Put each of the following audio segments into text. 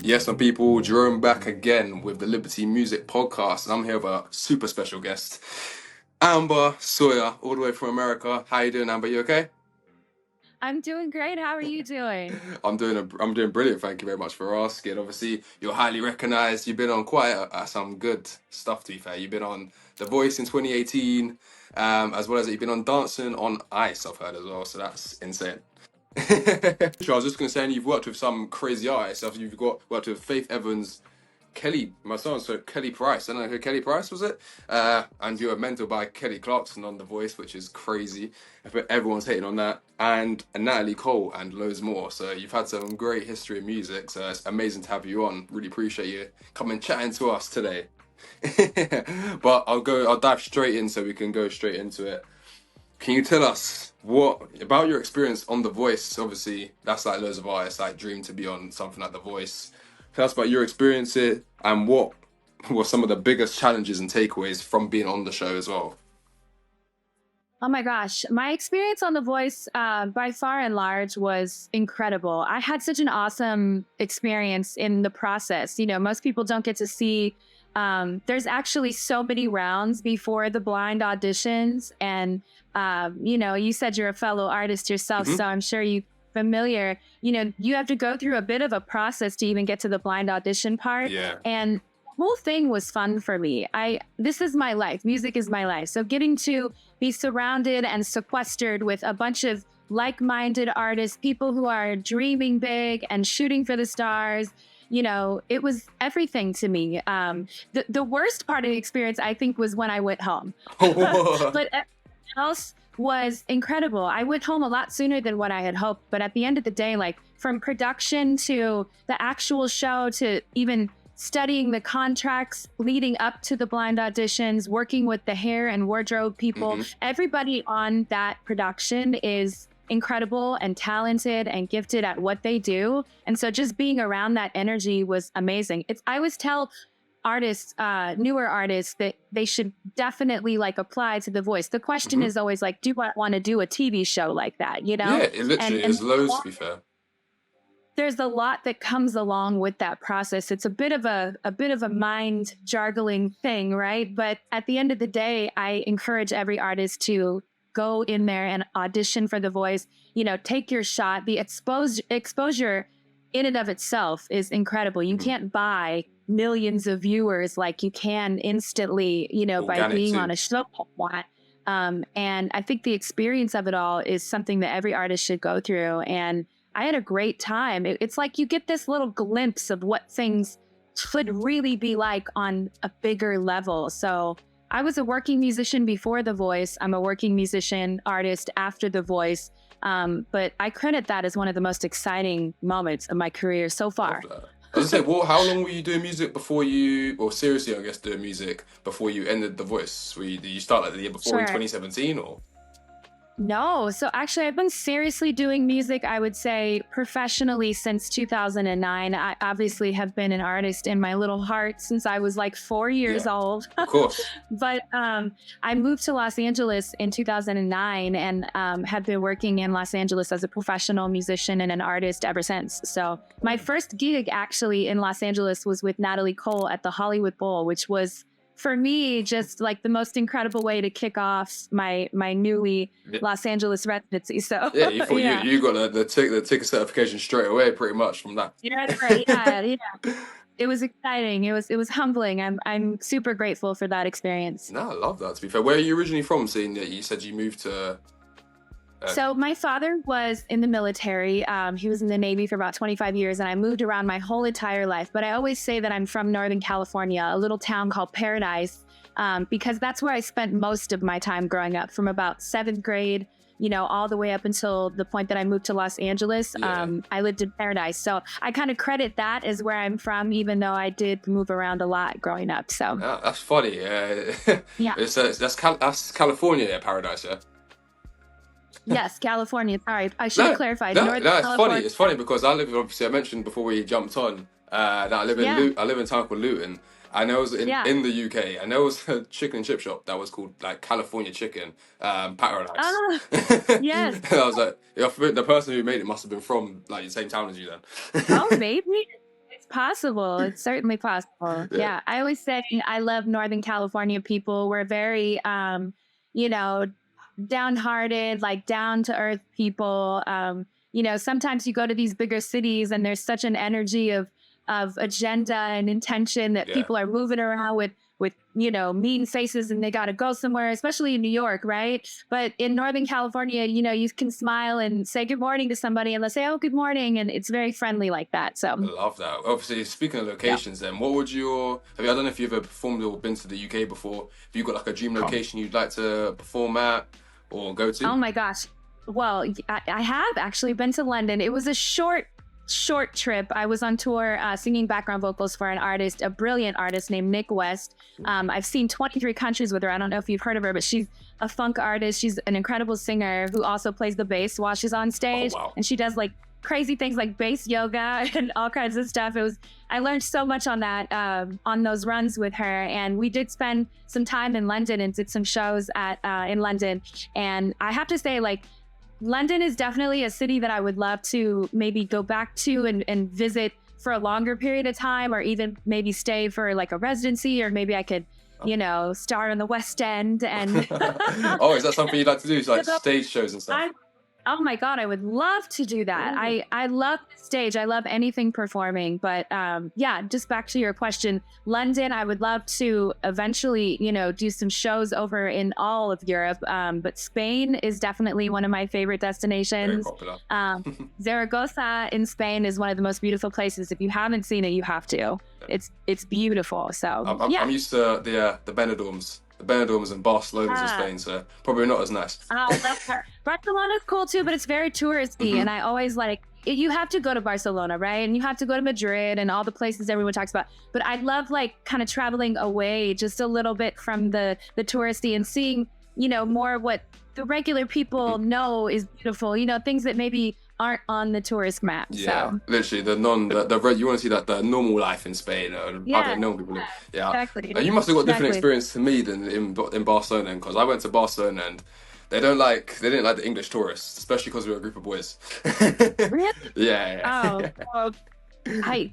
Yes, my people, Jerome back again with the Liberty Music Podcast, and I'm here with a super special guest, Amber Sawyer, all the way from America. How you doing, Amber? You okay? I'm doing great. How are you doing? I'm doing brilliant. Thank you very much for asking. Obviously, you're highly recognised. You've been on quite some good stuff. To be fair, you've been on The Voice in 2018, as well as you've been on Dancing on Ice. I've heard as well, so that's insane. Sure, I was just gonna say, and you've worked with some crazy artists. So you've worked with Faith Evans, Kelly, my son, so Kelly Price. I don't know who Kelly Price was it. And you were mentored by Kelly Clarkson on The Voice, which is crazy. But everyone's hating on that. And Natalie Cole and loads more. So you've had some great history in music. So it's amazing to have you on. Really appreciate you coming chatting to us today. But I'll dive straight in so we can go straight into it. Can you tell us what about your experience on The Voice? Obviously, that's like loads of artists like dream to be on something like The Voice. Tell us about your experience here and what were some of the biggest challenges and takeaways from being on the show as well. Oh my gosh. My experience on The Voice, by far and large, was incredible. I had such an awesome experience in the process. Most people don't get to see. There's actually so many rounds before the blind auditions. And, you said you're a fellow artist yourself, so I'm sure you're familiar. You have to go through a bit of a process to even get to the blind audition part. Yeah. And the whole thing was fun for me. This is my life. Music is my life. So getting to be surrounded and sequestered with a bunch of like-minded artists, people who are dreaming big and shooting for the stars, it was everything to me. The worst part of the experience, I think, was when I went home. But everything else was incredible. I went home a lot sooner than what I had hoped. But at the end of the day, like from production to the actual show to even studying the contracts leading up to the blind auditions, working with the hair and wardrobe people, everybody on that production is incredible and talented and gifted at what they do. And so just being around that energy was amazing. I always tell artists, newer artists, that they should definitely like apply to The Voice. The question is always like, do I want to do a TV show like that? Yeah, it literally is loads, to be fair. There's a lot that comes along with that process. It's a bit of a mind jargling thing, right? But at the end of the day, I encourage every artist to go in there and audition for The Voice. Take your shot. The exposure in and of itself is incredible. You can't buy millions of viewers like you can instantly, by being on a show like that. And I think the experience of it all is something that every artist should go through. And I had a great time. It's like you get this little glimpse of what things could really be like on a bigger level. So I was a working musician before The Voice. I'm a working musician artist after The Voice. But I credit that as one of the most exciting moments of my career so far. I was gonna say, how long were you doing music before or seriously, I guess, doing music before you ended The Voice? Did you start like the year before in 2017 or? No. So actually, I've been seriously doing music, I would say, professionally since 2009. I obviously have been an artist in my little heart since I was like 4 years old. Of course. But I moved to Los Angeles in 2009 and have been working in Los Angeles as a professional musician and an artist ever since. So my first gig actually in Los Angeles was with Natalie Cole at the Hollywood Bowl, which was, for me, just like the most incredible way to kick off my newly Los Angeles residency. So yeah, you thought you got the ticket certification straight away, pretty much from that. Yeah, that's right. Yeah. It was exciting. It was humbling. I'm super grateful for that experience. No, I love that. To be fair, where are you originally from? Seeing that you said you moved to. So my father was in the military. He was in the Navy for about 25 years, and I moved around my whole entire life. But I always say that I'm from Northern California, a little town called Paradise, because that's where I spent most of my time growing up, from about 7th grade, all the way up until the point that I moved to Los Angeles. I lived in Paradise. So I kind of credit that as where I'm from, even though I did move around a lot growing up. So that's funny. Yeah. That's California, Paradise, yeah? Yes, California. Sorry, I should have clarified. No, it's funny. It's funny because I mentioned before we jumped on that I live in a town called Luton, and there was in the UK, and there was a chicken and chip shop that was called like California Chicken Paradise. Yes. And I was like, the person who made it must have been from like the same town as you then. Oh, maybe. possible. It's certainly possible. Yeah. Yeah. I always say I love Northern California people. We're very, you know, downhearted, like down to earth people. Sometimes you go to these bigger cities and there's such an energy of agenda and intention that Yeah. people are moving around with mean faces and they got to go somewhere, especially in New York, right? But in Northern California, you can smile and say good morning to somebody and they'll say, oh, good morning, and it's very friendly like that. I So love that. Obviously, speaking of yeah. locations, then what would I don't know if you've ever performed or been to the UK before. Have you got like a dream location you'd like to perform at or go to? Oh my gosh. Well, I have actually been to London. It was a short trip. I was on tour singing background vocals for a brilliant artist named Nick West. I've seen 23 countries with her. I don't know if you've heard of her, but she's a funk artist. She's an incredible singer who also plays the bass while she's on stage. Oh, wow. And she does like crazy things like bass yoga and all kinds of stuff. I learned so much on that, on those runs with her. And we did spend some time in London and did some shows in London. And I have to say, like, London is definitely a city that I would love to maybe go back to and visit for a longer period of time, or even maybe stay for like a residency, or maybe I could, star in the West End. And Oh, is that something you'd like to do? Like stage shows and stuff? Oh my God, I would love to do that. I love the stage. I love anything performing. But yeah, just back to your question, London, I would love to eventually, do some shows over in all of Europe. But Spain is definitely one of my favorite destinations. Very popular. Zaragoza in Spain is one of the most beautiful places. If you haven't seen it, you have to. It's beautiful. So I'm used to the Benidorms. The Benidorms and Barcelona's in Spain, so probably not as nice. I love her. Barcelona's cool too, but it's very touristy. And I always you have to go to Barcelona, right? And you have to go to Madrid and all the places everyone talks about. But I love kind of traveling away just a little bit from the touristy and seeing, more what the regular people know is beautiful, things that maybe aren't on the tourist map. Yeah, so. literally you want to see the normal life in Spain. Other normal people. Yeah, exactly. You must have got different experience to me than in Barcelona, because I went to Barcelona and they didn't like the English tourists, especially because we were a group of boys. Really? Yeah. Oh, well,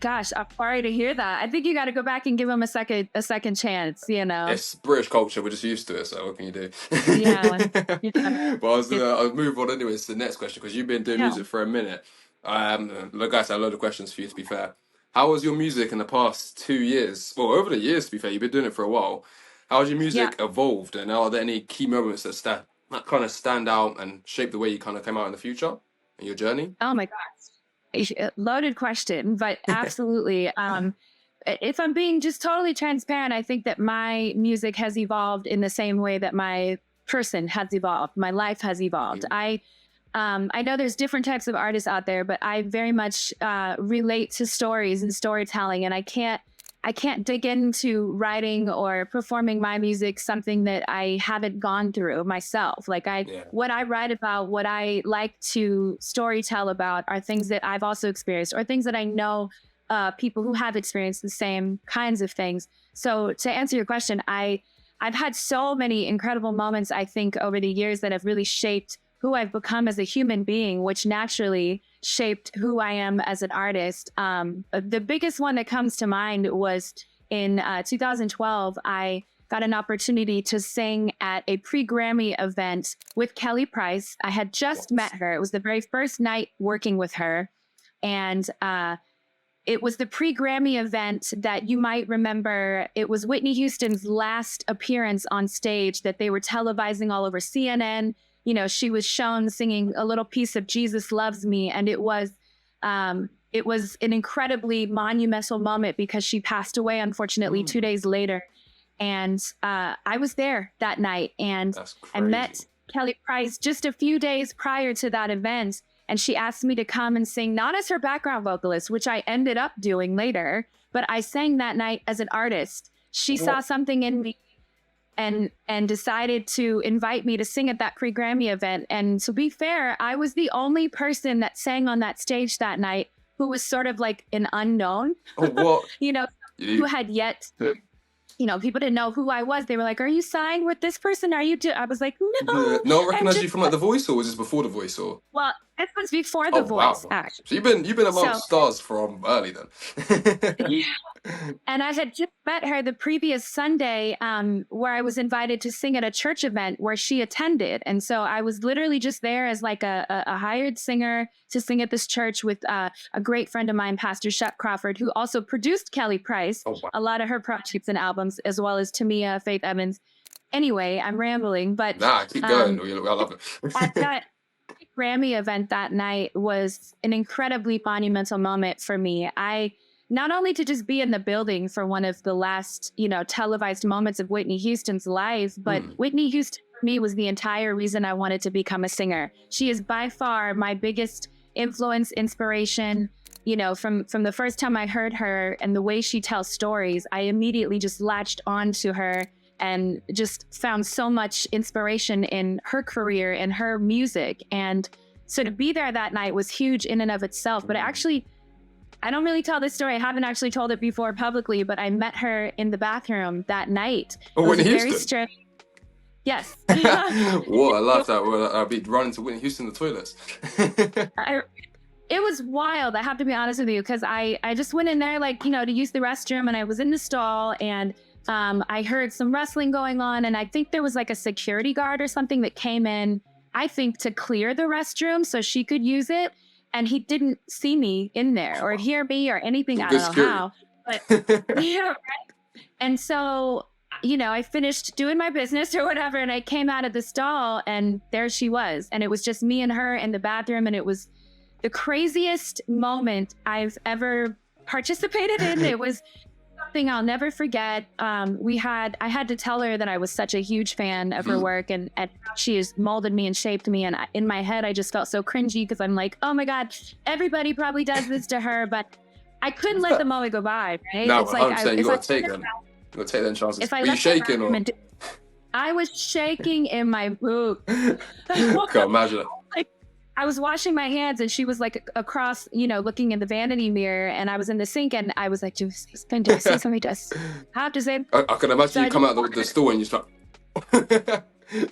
gosh, I'm sorry to hear that. I think you got to go back and give them a second chance. It's British culture. We're just used to it. So what can you do? Yeah. But I'll move on anyways to the next question, because you've been doing music for a minute. Look, guys, I have a load of questions for you. To be fair, how was your music in the past 2 years? Well, over the years, to be fair, you've been doing it for a while. How has your music evolved, and are there any key moments that kind of stand out and shape the way you kind of came out in the future in your journey? Oh my gosh, loaded question, but absolutely. If I'm being just totally transparent, I think that my music has evolved in the same way that my person has evolved. My life has evolved. I know there's different types of artists out there, but I very much relate to stories and storytelling, and I can't dig into writing or performing my music something that I haven't gone through myself. What I write about, what I like to storytell about, are things that I've also experienced, or things that I know people who have experienced the same kinds of things. So to answer your question, I've had so many incredible moments, I think, over the years that have really shaped who I've become as a human being, which naturally shaped who I am as an artist. The biggest one that comes to mind was in 2012, I got an opportunity to sing at a pre-Grammy event with Kelly Price. I had just met her. It was the very first night working with her. And it was the pre-Grammy event that you might remember. It was Whitney Houston's last appearance on stage that they were televising all over CNN. She was shown singing a little piece of Jesus Loves Me. And it was an incredibly monumental moment because she passed away, unfortunately, 2 days later. And I was there that night, and I met Kelly Price just a few days prior to that event. And she asked me to come and sing, not as her background vocalist, which I ended up doing later, but I sang that night as an artist. She saw something in me and decided to invite me to sing at that pre-Grammy event. And to be fair, I was the only person that sang on that stage that night who was sort of like an unknown. Oh, what? Who had yet, people didn't know who I was. They were like, "Are you signed with this person? Are you?" I was like, "No." No one recognized you from The Voice, or was this before The Voice? Or well, This was before The Oh wow! Voice, actually. So you've been So, amongst stars from early then. yeah. And I had just met her the previous Sunday, where I was invited to sing at a church event where she attended. And so I was literally just there as like a hired singer to sing at this church with a great friend of mine, Pastor Shep Crawford, who also produced Kelly Price, Oh wow! a lot of her projects and albums, as well as Tamia Faith Evans. Anyway, I'm rambling, but Nah, keep going. um, I love at it. that Grammy event that night was an incredibly monumental moment for me. I not only to just be in the building for one of the last, televised moments of Whitney Houston's life, but Hmm. Whitney Houston for me was the entire reason I wanted to become a singer. She is by far my biggest influence, inspiration. From the first time I heard her and the way she tells stories, I immediately just latched onto her and just found so much inspiration in her career and her music. And so to be there that night was huge in and of itself. But actually, I don't really tell this story. I haven't actually told it before publicly, but I met her in the bathroom that night. Oh, It was Whitney a very Houston. strange. Yes. What I love that. I'll be running to Whitney Houston in the toilets. It was wild. I have to be honest with you, because I just went in there to use the restroom, and I was in the stall, and I heard some wrestling going on, and I think there was like a security guard or something that came in, I think, to clear the restroom so she could use it. And he didn't see me in there or hear me or anything. I Good don't know security. how, but yeah, right. And so, I finished doing my business or whatever, and I came out of the stall, and there she was. And it was just me and her in the bathroom, and it was the craziest moment I've ever participated in. It was something I'll never forget. I had to tell her that I was such a huge fan of her work, and she has molded me and shaped me. And in my head, I just felt so cringy because I'm like, oh my God, everybody probably does this to her, but I couldn't let the moment go by, right? No, It's like 100%. You got to take them. You got to take them chances. if I Were you left the shaking room or? and I was shaking in my boots. Can't imagine it. I was washing my hands, and she was like across, looking in the vanity mirror, and I was in the sink, and I was like, do I say something? Do I have to say? I can imagine So you I come just out the store and you start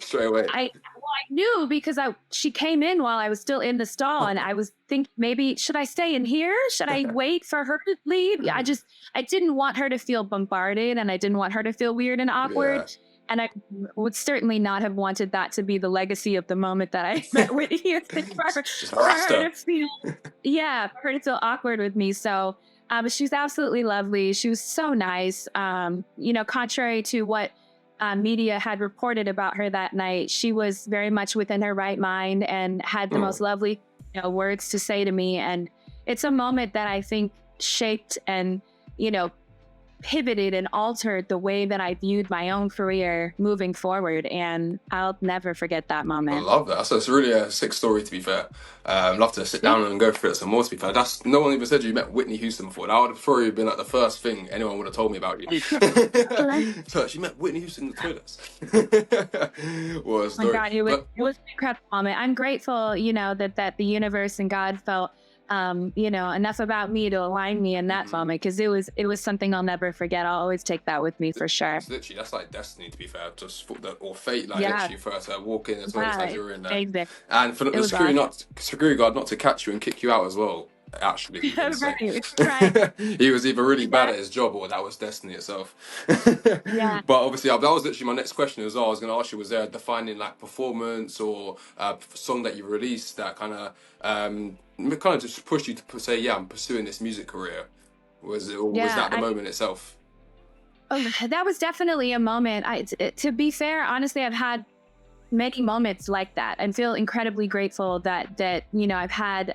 straight away. I knew because she came in while I was still in the stall, and I was thinking, maybe should I stay in here? Should I wait for her to leave? I didn't want her to feel bombarded, and I didn't want her to feel weird and awkward. Yeah. And I would certainly not have wanted that to be the legacy of the moment that I met with you. Just harassed her. For her to feel awkward with me. So, she's absolutely lovely. She was so nice. Contrary to what media had reported about her that night, she was very much within her right mind and had the most lovely words to say to me. And it's a moment that I think shaped and, pivoted and altered the way that I viewed my own career moving forward. And I'll never forget that I moment. love that. So it's really a sick story, to be fair. Love to sit down and go through it some more, to be fair. No one even said you met Whitney Houston before. That would have probably been like the first thing anyone would have told me about you. So she met Whitney Houston in the toilets. What a story. Oh my God, it was an incredible moment. I'm grateful, that the universe and God felt enough about me to align me in that moment, because it was something I'll never forget. I'll always take that with me for sure. It's literally, that's like destiny, to be fair. Just or fate, like Yeah. literally first walk in as well as you were in there. Exactly. And for the security guard not to catch you and kick you out as well. Actually, Right. He was either really bad at his job or that was destiny itself. Yeah. But obviously, that was literally my next question as well. I was going to ask you, was there a defining like performance or song that you released that kind of just pushed you to say, yeah, I'm pursuing this music career? Was that the moment itself? Oh, that was definitely a moment. To be fair, honestly, I've had many moments like that and feel incredibly grateful that I've had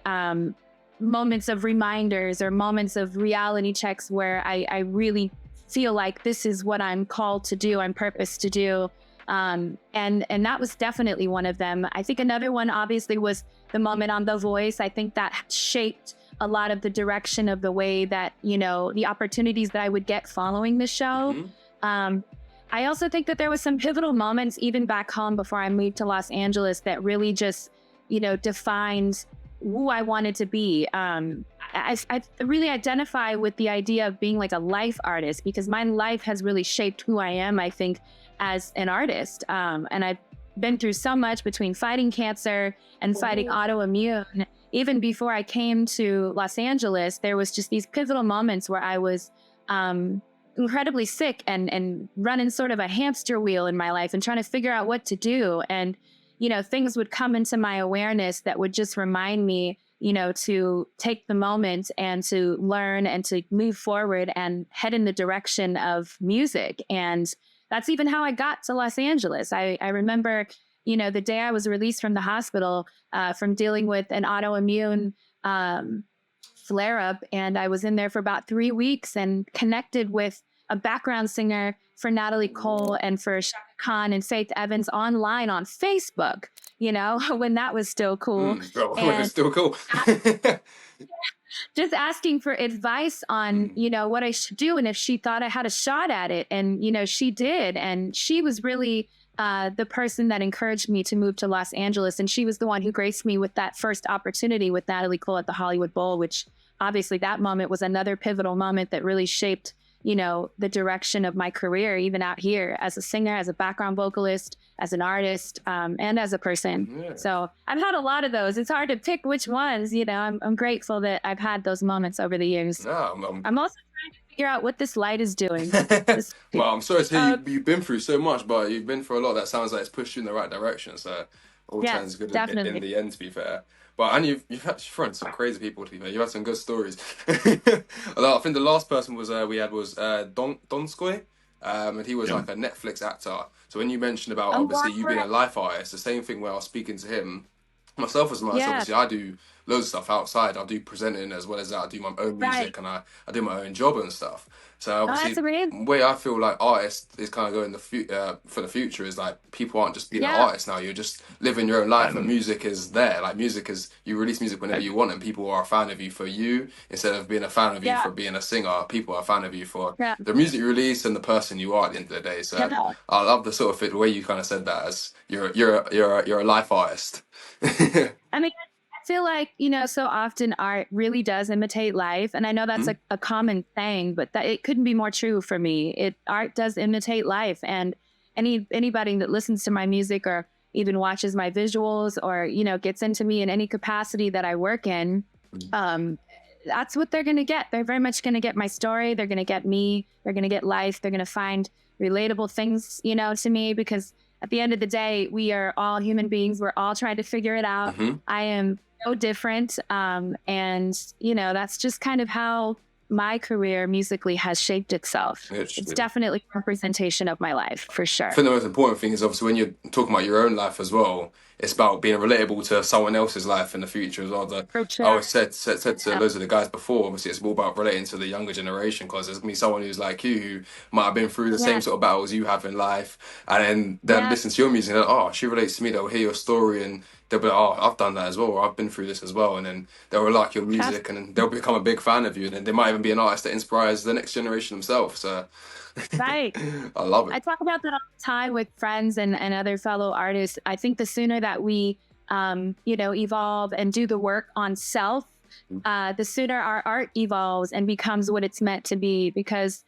moments of reminders or moments of reality checks where I really feel like this is what I'm called to do, I'm purposed to do. And that was definitely one of them. I think another one obviously was the moment on The Voice. I think that shaped a lot of the direction of the way that, the opportunities that I would get following the show. Mm-hmm. I also think that there was some pivotal moments even back home before I moved to Los Angeles that really just, defined who I wanted to be. I really identify with the idea of being like a life artist, because my life has really shaped who I am, I think, as an artist. And I've been through so much between fighting cancer and fighting autoimmune. Even before I came to Los Angeles, there was just these pivotal moments where I was incredibly sick and running sort of a hamster wheel in my life and trying to figure out what to do. And, things would come into my awareness that would just remind me, to take the moment and to learn and to move forward and head in the direction of music. And that's even how I got to Los Angeles. I remember, the day I was released from the hospital from dealing with an autoimmune flare up. And I was in there for about 3 weeks and connected with a background singer for Natalie Cole and for Shaka Khan and Faith Evans online on Facebook, when that was still cool. When it's still cool. Just asking for advice on, what I should do. And if she thought I had a shot at it. And, she did. And she was really the person that encouraged me to move to Los Angeles. And she was the one who graced me with that first opportunity with Natalie Cole at the Hollywood Bowl, which obviously that moment was another pivotal moment that really shaped, the direction of my career, even out here as a singer, as a background vocalist, as an artist, and as a person. Yeah. So I've had a lot of those. It's hard to pick which ones, I'm grateful that I've had those moments over the years. No, I'm also trying to figure out what this light is doing. Well, I'm sorry to hear you've been through so much, but you've been through a lot that sounds like it's pushed you in the right direction. So all turns good in the end, to be fair. But and you've actually thrown some crazy people, to be fair. You've had some good stories. I think the last person we had was Donskoy, and he was like a Netflix actor. So when you mentioned about obviously you being a life artist, the same thing where I was speaking to him, myself as much. Obviously, I do loads of stuff outside. I do presenting as well as that. I do my own music and I do my own job and stuff. So obviously, the way I feel like artist is kind of going for the future is like people aren't just being an artist now. You're just living your own life, and music is there. Like music is, you release music whenever you want, and people are a fan of you for you instead of being a fan of you for being a singer. People are a fan of you for the music you release and the person you are at the end of the day. So I love the sort of the way you kind of said that as you're a life artist. I mean, I feel like, so often art really does imitate life. And I know that's a common thing, but that it couldn't be more true for me. Art does imitate life. And anybody that listens to my music or even watches my visuals or, gets into me in any capacity that I work in, that's what they're going to get. They're very much going to get my story. They're going to get me. They're going to get life. They're going to find relatable things, to me, because at the end of the day, we are all human beings. We're all trying to figure it out. I am no different. And, that's just kind of how my career musically has shaped itself. It's definitely a representation of my life, for sure. I think the most important thing is obviously when you're talking about your own life as well, it's about being relatable to someone else's life in the future as well. I always said to loads of the guys before, obviously it's all about relating to the younger generation, because there's me someone who's like you who might have been through the same sort of battles you have in life, and then they'll listen to your music and like, she relates to me. They'll hear your story and they'll be like, I've done that as well, or I've been through this as well, and then they'll like your music and then they'll become a big fan of you, and then they might even be an artist that inspires the next generation themselves. So right. I love it. I talk about that all the time with friends and other fellow artists. I think the sooner that we, evolve and do the work on self, the sooner our art evolves and becomes what it's meant to be. Because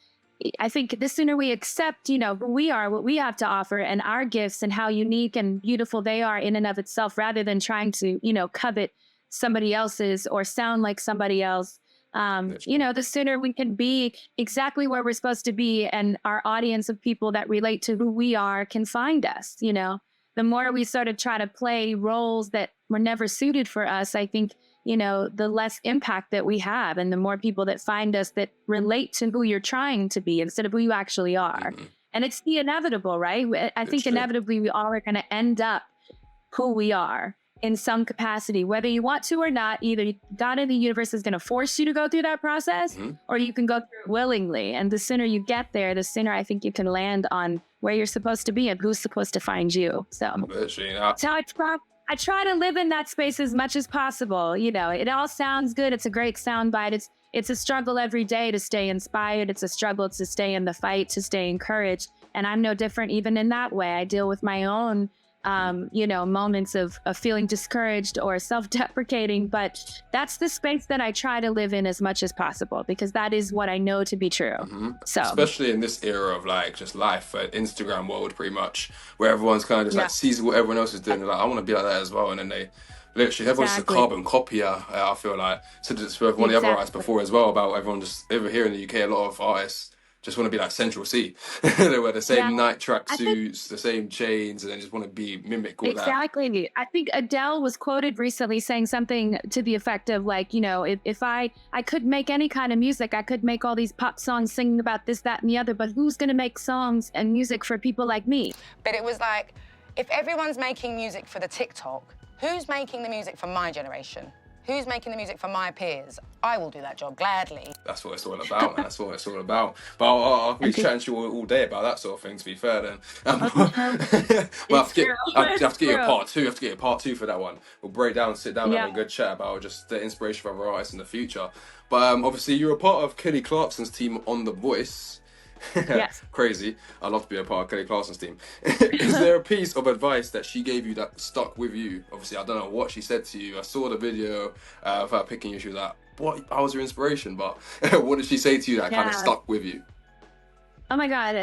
I think the sooner we accept, who we are, what we have to offer, and our gifts and how unique and beautiful they are in and of itself, rather than trying to, covet somebody else's or sound like somebody else. The sooner we can be exactly where we're supposed to be, and our audience of people that relate to who we are can find us, the more we sort of try to play roles that were never suited for us, I think, the less impact that we have, and the more people that find us that relate to who you're trying to be instead of who you actually are. And it's the inevitable, right? I think inevitably we all are going to end up who we are in some capacity, whether you want to or not. Either God in the universe is going to force you to go through that process, or you can go through it willingly. And the sooner you get there, the sooner I think you can land on where you're supposed to be and who's supposed to find you. So that's how I try to live in that space as much as possible. It all sounds good. It's a great soundbite. It's a struggle every day to stay inspired. It's a struggle to stay in the fight, to stay encouraged. And I'm no different even in that way. I deal with my own moments of feeling discouraged or self-deprecating. But that's the space that I try to live in as much as possible, because that is what I know to be true. So Especially in this era of like just life, Instagram world, pretty much, where everyone's kind of just yeah, like sees what everyone else is doing. They're like, I want to be like that as well, and then they literally everyone's just a exactly. carbon copy. I feel like so just with one of the other artists Exactly. before as well about everyone just over here in the UK, a lot of artists just want to be like Central C. They wear the Yeah. same night I think tracksuits, the same chains, and then just want to be mimic all that. exactly. I think Adele was quoted recently saying something to the effect of like, if I could make any kind of music, I could make all these pop songs singing about this, that, and the other, but who's gonna make songs and music for people like me? But it was like, if everyone's making music for the TikTok, who's making the music for my generation? Who's making the music for my peers? I will do that job gladly. That's what it's all about, man. That's what it's all about. But I'll be chatting to you all day about that sort of thing, to be fair, then. Well, It's true. I have It's to get your true. part two. I have to get a part two for that one. We'll break down, sit down, and Yeah. have a good chat about just the inspiration for other artists in the future. But obviously, you're a part of Kelly Clarkson's team on The Voice. Yes. Crazy. I'd love to be a part of Kelly Clarkson's team. Is there a piece of advice that she gave you that stuck with you? Obviously, I don't know what she said to you. I saw the video of her picking you. She was like, "What? I was your inspiration." But what did she say to you that kind of Yeah. stuck with you? Oh my God,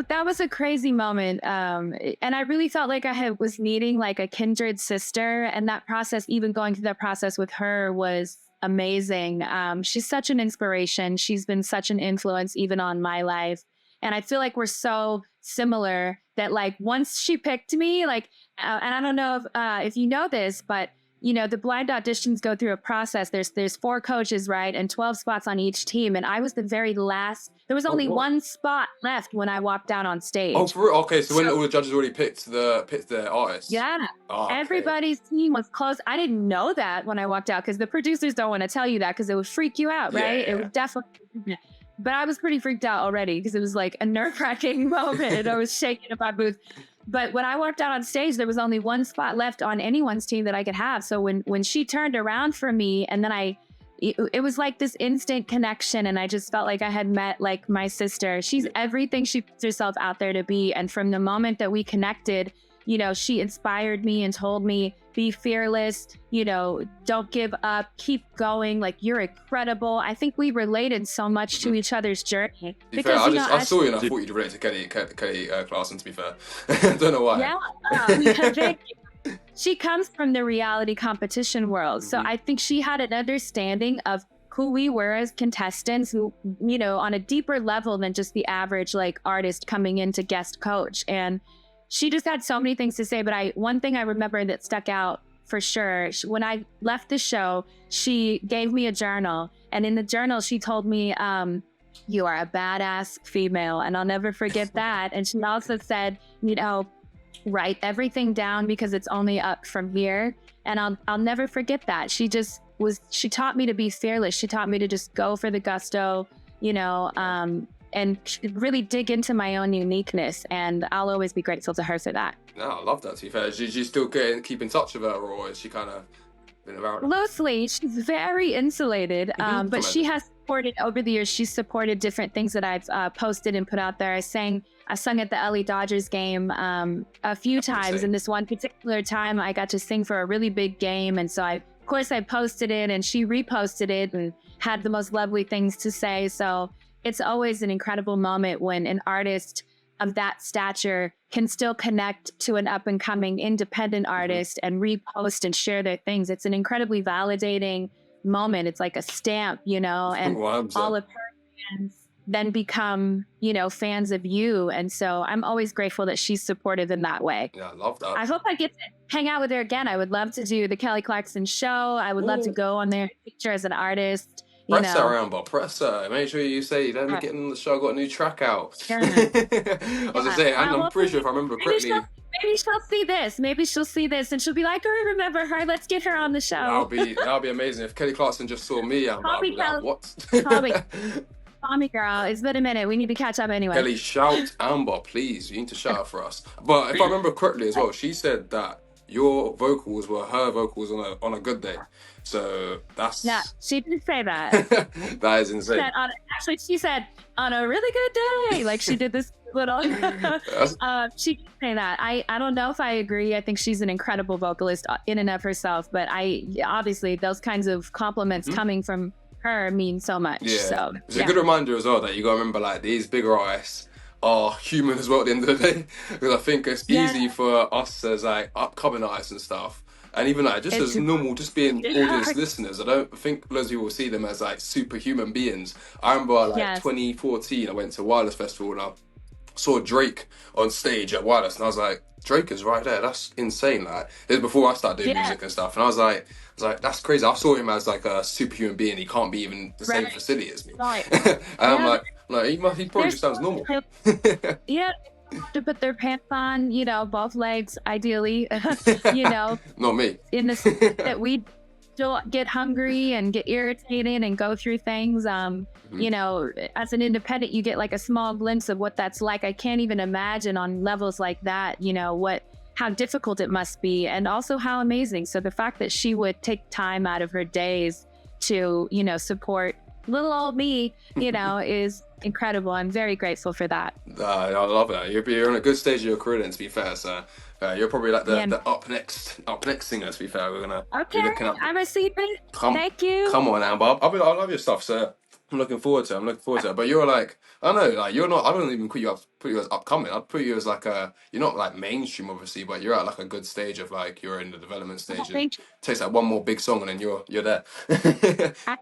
that was a crazy moment. And I really felt like was meeting like a kindred sister. And that process, even going through that process with her, was amazing. She's such an inspiration. She's been such an influence even on my life. And I feel like we're so similar that like once she picked me, like, and I don't know if you know this, but the blind auditions go through a process. There's 4 coaches, right? And 12 spots on each team. And I was the very last. There was Oh, only what? one spot left when I walked down on stage. Oh, for real? Okay, so when all the judges already picked their artists. Yeah. Oh, okay. Everybody's team was close. I didn't know that when I walked out, because the producers don't want to tell you that because it would freak you out, right? Yeah. It would definitely. But I was pretty freaked out already because it was like a nerve-wracking moment and I was shaking in my booth. But when I walked out on stage, there was only one spot left on anyone's team that I could have. So when she turned around for me, and then it was like this instant connection, and I just felt like I had met like my sister. She's everything she puts herself out there to be. And from the moment that we connected, she inspired me and told me, be fearless, don't give up, keep going. Like, you're incredible. I think we related so much to each other's journey. To be fair, I saw you and I thought you'd relate to Kelly Clarkson, to be fair. I don't know why. Yeah. She comes from the reality competition world. So I think she had an understanding of who we were as contestants, who, on a deeper level than just the average like artist coming in to guest coach. And she just had so many things to say. But one thing I remember that stuck out for sure, when I left the show, she gave me a journal. And in the journal, she told me, you are a badass female. And I'll never forget that. And she also said, write everything down because it's only up from here. And I'll never forget that. She taught me to be fearless. She taught me to just go for the gusto, and really dig into my own uniqueness. And I'll always be grateful to her for that. No, I love that, to be fair. Did you still keep in touch with her, or is she kind of been around? Mostly, she's very insulated, but she has supported over the years. She's supported different things that I've posted and put out there. I sung at the LA Dodgers game a few times, and this one particular time I got to sing for a really big game. And so of course I posted it, and she reposted it and had the most lovely things to say. So it's always an incredible moment when an artist of that stature can still connect to an up and coming independent artist and repost and share their things. It's an incredibly validating moment. It's like a stamp, and all of her fans then become, fans of you. And so I'm always grateful that she's supportive in that way. Yeah, I love that. I hope I get to hang out with her again. I would love to do the Kelly Clarkson show. I would love to go on there, picture as an artist. Press her around, but press her. Make sure you say, let me get on the show. I got a new track out. Yeah. I was just saying, I'm pretty sure if I remember correctly. Maybe she'll see this. Maybe she'll see this and she'll be like, I remember her. Let's get her on the show. That'll be amazing. If Kelly Clarkson just saw me, I'll be like, what? Call me, girl. It's been a minute. We need to catch up anyway. Kelly, shout Amber, please. You need to shout out for us. But if I remember correctly as well, she said that your vocals were her vocals on a good day. So that's Yeah, she did say that. that is insane. Actually, she said on a really good day. Like she did this little. She did say that. I don't know if I agree. I think she's an incredible vocalist in and of herself. But obviously those kinds of compliments coming from her mean so much. Yeah, so it's a good reminder as well that you gotta remember like these bigger artists are human as well at the end of the day. Because I think it's easy for us as like upcoming artists and stuff, and even like just as normal, just being audience listeners. I don't think loads of people see them as like superhuman beings. I remember like 2014, I went to Wireless Festival and I saw Drake on stage at Wireless, and I was like, Drake is right there. That's insane. Like it was before I started doing music and stuff, and I was like, that's crazy. I saw him as like a superhuman being. He can't be even the same facility as me. And I'm like he probably just sounds normal. To put their pants on, you know, both legs, ideally. You know, not me. In the that we still get hungry and get irritated and go through things. You know, as an independent, you get like a small glimpse of what that's like. I can't even imagine on levels like that, you know, how difficult it must be, and also how amazing. So the fact that she would take time out of her days to, you know, support little old me, you know, is incredible. I'm very grateful for that. I love that. You're on a good stage of your career, then, to be fair. So you're probably like the up next singer. To be fair, we're gonna be looking up. I'm a secret. Thank you. Come on, Amber. I love your stuff, so I'm looking forward to it. But you're like, I don't know, like you're not. I don't even put you as upcoming. I'd put you as like you're not like mainstream, obviously, but you're at like a good stage of like you're in the development stage. It takes like one more big song and then you're there. I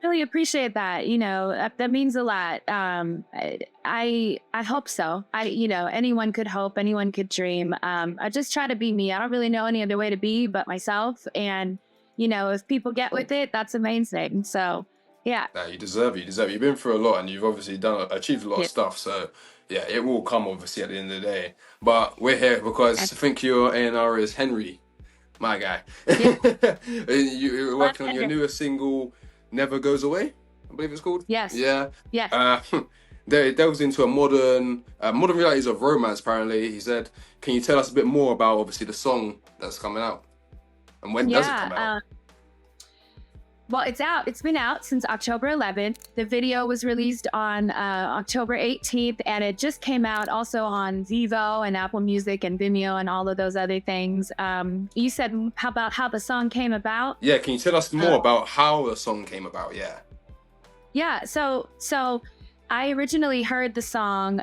really appreciate that. You know, that means a lot. I hope so. You know, anyone could hope, anyone could dream. I just try to be me. I don't really know any other way to be but myself. And, you know, if people get with it, that's amazing. So, yeah. You deserve it. You've been through a lot and you've obviously achieved a lot of stuff. So, yeah, it will come obviously at the end of the day. But we're here because I think your A&R is Henry, my guy. You're working on your newest single, Never Goes Away, I believe it's called. Yes. Yeah. Yeah. It delves into a modern realities of romance, apparently. He said, can you tell us a bit more about, obviously, the song that's coming out? And when does it come out? Well, it's out. It's been out since October 11th. The video was released on October 18th, and it just came out also on Vivo and Apple Music and Vimeo and all of those other things. You said about how the song came about? Yeah, can you tell us more about how the song came about? Yeah. Yeah, so I originally heard the song.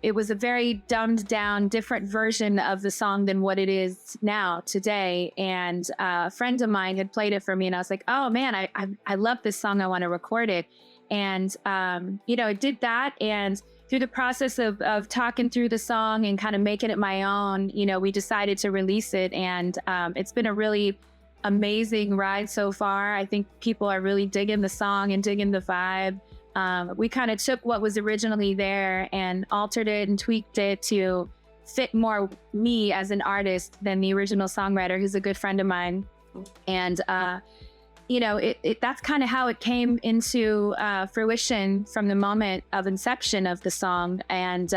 It was a very dumbed down, different version of the song than what it is now today. And a friend of mine had played it for me, and I was like, oh man, I love this song. I want to record it. And, you know, I did that. And through the process of talking through the song and kind of making it my own, you know, we decided to release it. And it's been a really amazing ride so far. I think people are really digging the song and digging the vibe. We kind of took what was originally there and altered it and tweaked it to fit more me as an artist than the original songwriter, who's a good friend of mine. And, you know, that's kind of how it came into fruition from the moment of inception of the song. And,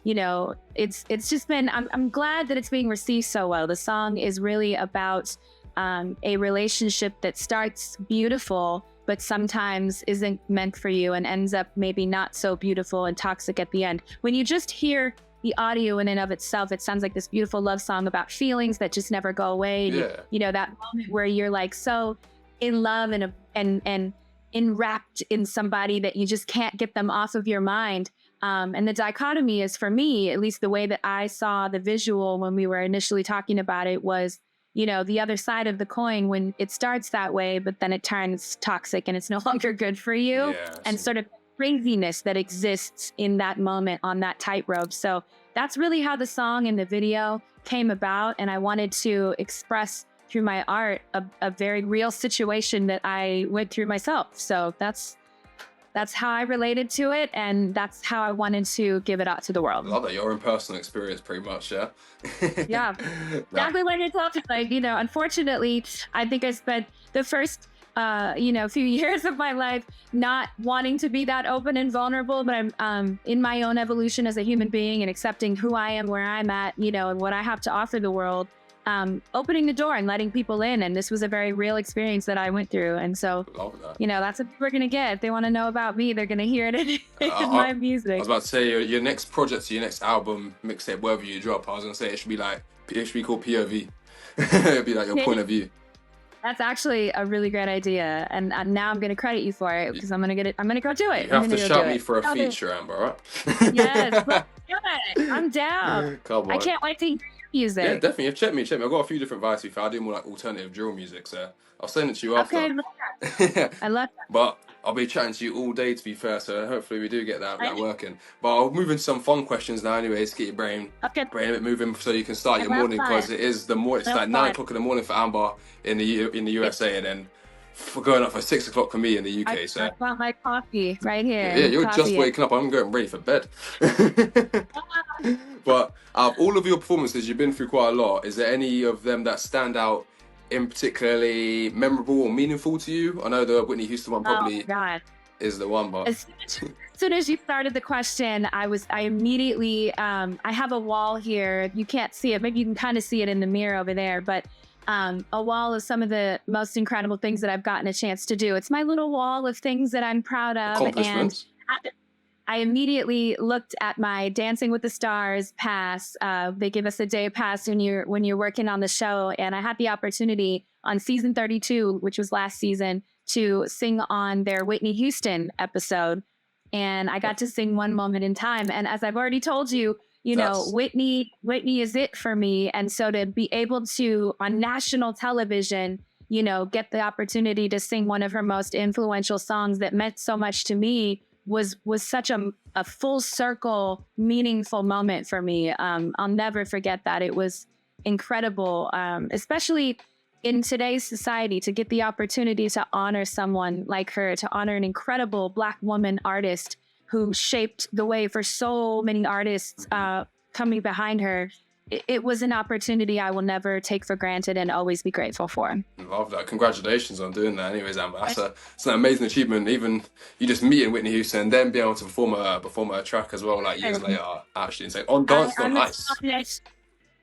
you know, it's just been, I'm glad that it's being received so well. The song is really about a relationship that starts beautiful, but sometimes isn't meant for you and ends up maybe not so beautiful and toxic at the end. When you just hear the audio in and of itself, it sounds like this beautiful love song about feelings that just never go away. Yeah. You know, that moment where you're like so in love and enwrapped in somebody that you just can't get them off of your mind. And the dichotomy is, for me, at least the way that I saw the visual when we were initially talking about it, was, you know, the other side of the coin when it starts that way, but then it turns toxic and it's no longer good for you. Yes. And sort of craziness that exists in that moment on that tightrope. So that's really how the song and the video came about. And I wanted to express through my art a very real situation that I went through myself. So that's how I related to it, and that's how I wanted to give it out to the world. I love that, your own personal experience, pretty much, yeah? Yeah, exactly what you're talking about. You know, unfortunately, I think I spent the first, you know, few years of my life not wanting to be that open and vulnerable, but I'm in my own evolution as a human being and accepting who I am, where I'm at, you know, and what I have to offer the world. opening the door and letting people in. And this was a very real experience that I went through. And so, that's what we're going to get. If they want to know about me, they're going to hear it in my music. I was about to say, your next project, your next album, mixtape, wherever you drop, I was going to say it should be called POV. It'd be like your point of view. That's actually a really great idea, and now I'm going to credit you for it because I'm going to go do it. You have to shout me for a feature, Amber, right? Yes, let's do it. I'm down. Come on. I can't wait to hear your music. Yeah, definitely. Check me. I've got a few different vibes. I do more like alternative drill music, so I'll send it to you after. Okay, I love that. But I'll be chatting to you all day, to be fair, so hopefully we do get that working. But I'll move into some fun questions now anyways, to get your brain a bit moving so you can start your morning, because it is the morning. It's like 9 o'clock in the morning for Amber in the USA, and then going up for 6 o'clock for me in the UK. I want my coffee right here. Yeah, you're just waking up. I'm getting ready for bed. But out of all of your performances, you've been through quite a lot. Is there any of them that stand out in particularly memorable or meaningful to you? I know the Whitney Houston one probably is the one, but as soon as you started the question, I immediately I have a wall here. You can't see it, maybe you can kind of see it in the mirror over there, but a wall of some of the most incredible things that I've gotten a chance to do. It's my little wall of things that I'm proud of, and I immediately looked at my Dancing with the Stars pass. They give us a day pass when you're working on the show, and I had the opportunity on season 32, which was last season, to sing on their Whitney Houston episode, and I got to sing One Moment in Time. And as I've already told you, Whitney is it for me, and so to be able to on national television, get the opportunity to sing one of her most influential songs that meant so much to me was such a full circle, meaningful moment for me. I'll never forget that. It was incredible, especially in today's society, to get the opportunity to honor someone like her, to honor an incredible Black woman artist who shaped the way for so many artists coming behind her. It was an opportunity I will never take for granted and always be grateful for. Love that. Congratulations on doing that. Anyways, Amber, it's an amazing achievement. Even you just meeting Whitney Houston and then being able to perform a track as well, like years later, actually, and say on Dance on Ice.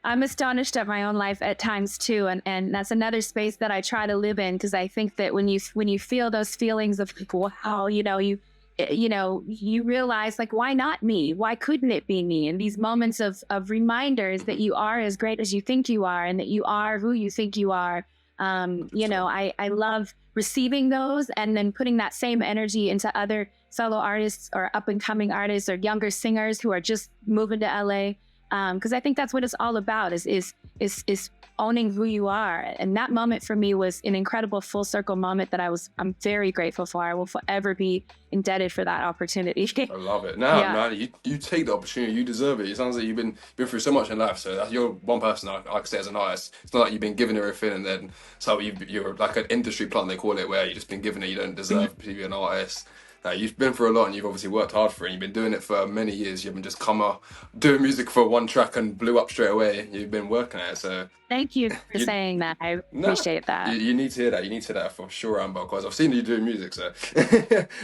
I'm astonished at my own life at times too, and that's another space that I try to live in, because I think that when you feel those feelings of wow, you realize, like, why not me? Why couldn't it be me? And these moments of reminders that you are as great as you think you are, and that you are who you think you are. I love receiving those and then putting that same energy into other solo artists or up and coming artists or younger singers who are just moving to LA. Because I think that's what it's all about is owning who you are. And that moment for me was an incredible full circle moment that I'm very grateful for. I will forever be indebted for that opportunity. I love it. Man, you take the opportunity, you deserve it. It sounds like you've been through so much in life, so you're one person I can say as an artist. It's not like you've been given everything and then you're like an industry plant, they call it, where you've just been given it, you don't deserve to be an artist. You've been through a lot and you've obviously worked hard for it. You've been doing it for many years. You haven't just come up doing music for one track and blew up straight away. You've been working at it. So thank you for saying that. I appreciate that. You need to hear that. You need to hear that for sure, Amber, because I've seen you doing music. So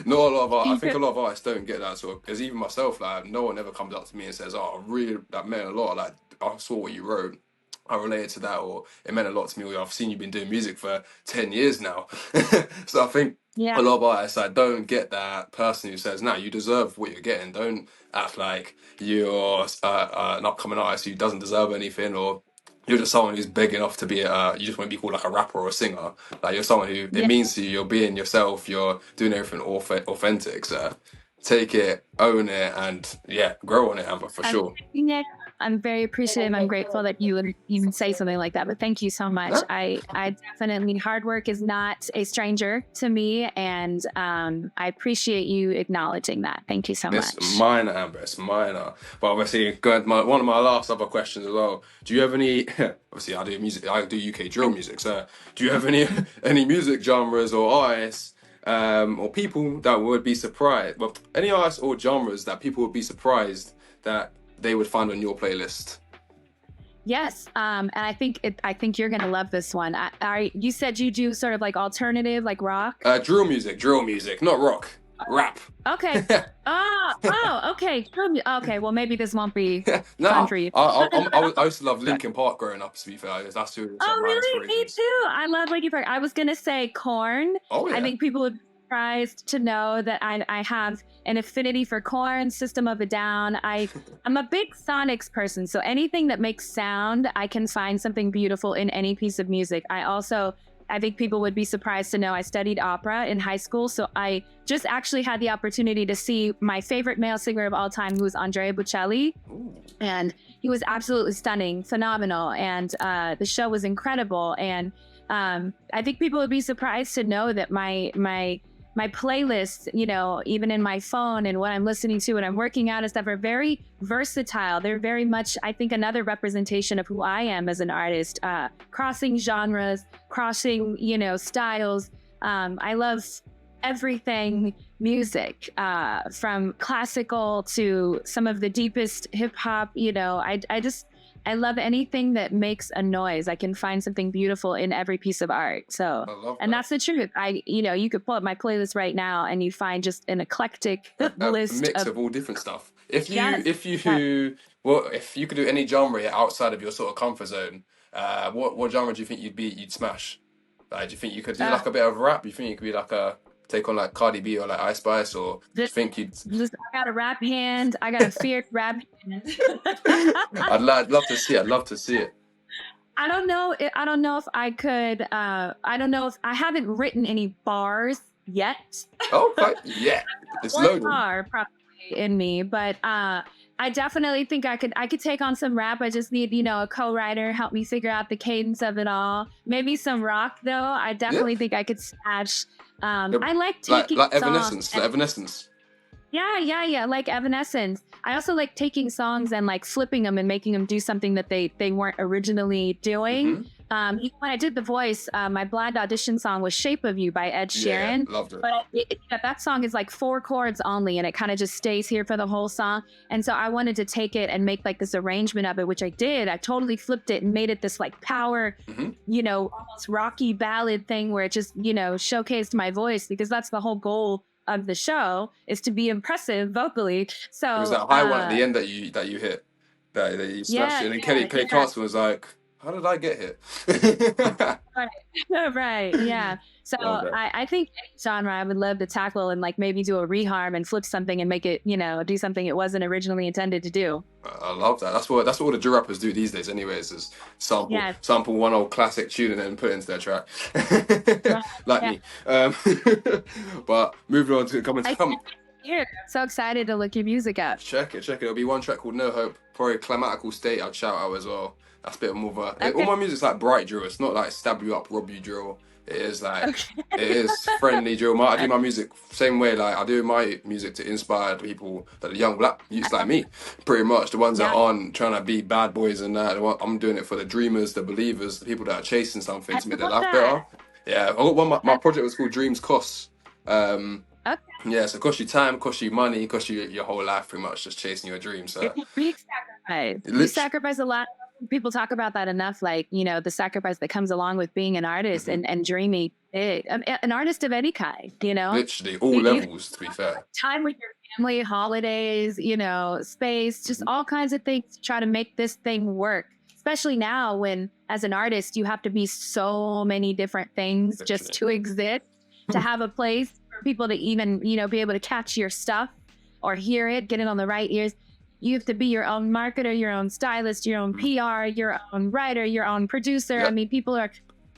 not a lot of I think a lot of artists don't get that sort of, because even myself, like, no one ever comes up to me and says, "Oh, really, that meant a lot. Like, I saw what you wrote. I related to that," or "it meant a lot to me." Or "I've seen you've been doing music for 10 years now." So I think a lot of artists, I don't get that person who says, "No, you deserve what you're getting. Don't act like you're an upcoming artist who doesn't deserve anything, or you're just someone who's big enough to be you just want to be called like a rapper or a singer. Like, you're someone who it means to you. You're being yourself. You're doing everything authentic. So take it, own it, and grow on it, Amber, for sure." I'm very appreciative. I'm grateful that you would even say something like that, but thank you so much. I definitely, hard work is not a stranger to me, and I appreciate you acknowledging that. Thank you so much. It's mine, Amber. It's mine. But obviously, one of my last other questions as well. Do you have any, obviously I do music, I do UK drill music, so do you have any music genres or artists or people that would be surprised, well, any artists or genres that people would be surprised that they would find on your playlist? Yes, and I think you're gonna love this one. You said you do sort of like alternative, like rock. Drill music, not rock. Rap. Okay. Okay. Okay. Well, maybe this won't be fun No, for you. I used to love Linkin Park growing up. To be fair, that's who was like Oh, my really? Me inspirations. too. I love Linkin Park. I was gonna say Corn. Oh I yeah. think people would be surprised to know that I have an affinity for Corn, System of a Down. I'm a big Sonics person, so anything that makes sound, I can find something beautiful in any piece of music. I think people would be surprised to know I studied opera in high school, so I just actually had the opportunity to see my favorite male singer of all time, who was Andrea Bocelli. Ooh. And he was absolutely stunning, phenomenal, and the show was incredible. And I think people would be surprised to know that my playlists, you know, even in my phone and what I'm listening to when I'm working out and stuff, are very versatile. They're very much, I think, another representation of who I am as an artist, crossing genres, crossing, you know, styles. I love everything music, from classical to some of the deepest hip hop. You know, I love anything that makes a noise. I can find something beautiful in every piece of art. So, I love and that. that's the truth. You know, you could pull up my playlist right now and you find just an eclectic A list mix of, of all different stuff. yes, If yes. you well, if you could do any genre outside of your sort of comfort zone, what genre do you think you'd smash? Like, do you think you could do Uh, like a bit of rap? Do you think you could be like a take on like Cardi B or like Ice Spice, or do you just, think you'd? I got a rap hand. I got a fierce rap hand. I'd love to see it. I'd love to see it. I don't know. I don't know if I could. I don't know if I haven't written any bars yet. Oh, yeah, it's One loaded. bar probably in me, but I definitely think I could take on some rap. I just need, you know, a co-writer help me figure out the cadence of it all. Maybe some rock though. I Yeah, definitely think I could smash. yeah. I like taking Like songs Evanescence, and like Evanescence. yeah, like Evanescence. I also like taking songs and like flipping them and making them do something that they weren't originally doing. Hmm. When I did the voice, my blind audition song was "Shape of You" by Ed Yeah, Sheeran. loved it. But that song is like 4 chords only, and it kind of just stays here for the whole song. And so I wanted to take it and make like this arrangement of it, which I did. I totally flipped it and made it this like power, Hmm. you know, almost rocky ballad thing where it just, you know, showcased my voice, because that's the whole goal of the show, is to be impressive vocally. It was So that high one at the end that you hit, that you smashed it, and then Kelly yeah. Clarkson was like, "How did I get here?" Right. Right. Yeah. So Love that. I think any genre I would love to tackle and like maybe do a reharm and flip something and make it, you know, do something it wasn't originally intended to do. I love that. That's what all the drill rappers do these days, anyways. Is Yeah. sample one old classic tune and then put it into their track, Right. like Yeah. me. But moving on to I come. here. So excited to look your music up. Check it. It'll be one track called No Hope. Probably Climatical State. I'd shout out as well. That's a bit more of a. All Okay. my music's like bright drill. It's not like stab you up, rob you drill. It is like Okay. it is friendly drill. I do my music same way. Like I do my music to inspire people that are young black youths like me, pretty much the ones that Yeah. aren't trying to be bad boys and that. I'm doing it for the dreamers, the believers, the people that are chasing something I to make their love life that. better. Yeah, I got one. My project was called Dreams Costs. Okay. Yeah, so it costs you time, costs you money, costs you your whole life, pretty much just chasing your dreams. So It's a big sacrifice. it You lit- sacrifice a lot. People talk about that enough, like, you know, the sacrifice that comes along with being an artist and dreaming big. An artist of any kind, you know? literally all You levels. To be fair, time with your family, holidays, you know, space, just all kinds of things to try to make this thing work. Especially now when, as an artist, you have to be so many different things just to exist, to have a place for people to even, you know, be able to catch your stuff or hear it, get it on the right ears. You have to be your own marketer, your own stylist, your own PR, your own writer, your own producer. Yep. I mean, people are